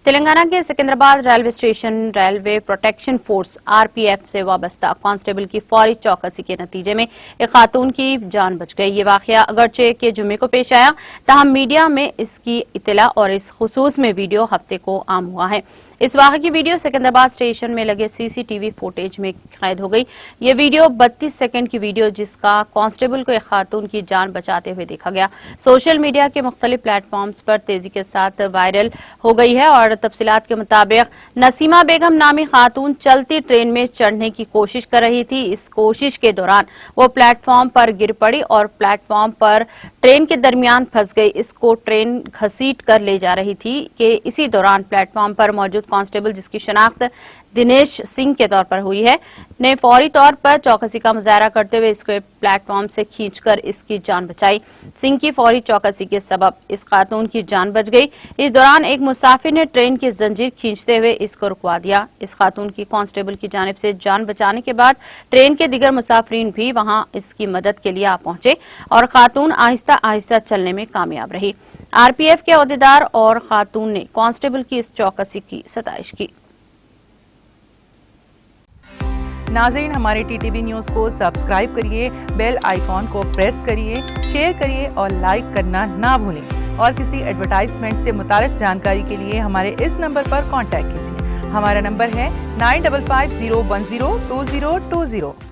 تلنگانہ کے Secunderabad railway station railway protection force RPF سے وابستہ کانسٹیبل کی فوری چوکسی کے نتیجے میں ایک خاتون کی جان بچ گئی۔ یہ واقعہ اگرچہ کہ جمعے کو پیش آیا، تاہم میڈیا میں اس کی اطلاع اور اس خصوص میں ویڈیو ہفتے کو عام ہوا ہے۔ اس واقعے کی ویڈیو سکندرآباد اسٹیشن میں لگے CCTV فوٹیج میں قید ہو گئی۔ یہ ویڈیو 32 سیکنڈ کی ویڈیو جس کا کانسٹیبل کو ایک خاتون کی جان بچاتے ہوئے دیکھا گیا، سوشل میڈیا کے مختلف پلیٹ فارمز پر تیزی کے ساتھ وائرل ہو گئی ہے اور تفصیلات کے مطابق نسیمہ بیگم نامی خاتون چلتی ٹرین میں چڑھنے کی کوشش کر رہی تھی۔ اس کوشش کے دوران وہ پلیٹ فارم پر گر پڑی اور پلیٹ فارم پر ٹرین کے درمیان پھنس گئی۔ اس کو ٹرین گھسیٹ کر لے جا رہی تھی کہ اسی دوران پلیٹ فارم پر موجود کانسٹیبل جس کی شناخت دنیش سنگھ کے طور پر ہوئی ہے نے فوری طور پر چوکسی کا مظاہرہ کرتے ہوئے اس کو پلیٹ فارم سے کھینچ کر اس کی جان بچائی۔ سنگھ کی فوری چوکسی کے سبب اس خاتون کی جان بچ گئی۔ اس دوران ایک مسافر نے ٹرین کی زنجیر کھینچتے ہوئے اس کو رکوا دیا۔ اس خاتون کی کانسٹیبل کی جانب سے جان بچانے کے بعد ٹرین کے دیگر مسافرین بھی وہاں اس کی مدد کے لیے آ پہنچے اور خاتون آہستہ آہستہ چلنے میں کامیاب رہی۔ RPF کے عہدیدار اور خاتون نے کانسٹیبل کی اس چوکسی کی ستائش کی۔ ناظرین، ہمارے TTV نیوز کو سبسکرائب کریے، بیل آئیکن کو پریس کریے، شیئر کریے اور لائک کرنا نہ بھولیں۔ اور کسی ایڈورٹائزمنٹ سے متعلق جانکاری کے لیے ہمارے اس نمبر پر کانٹیکٹ کیجیے۔ ہمارا نمبر ہے 9550102020۔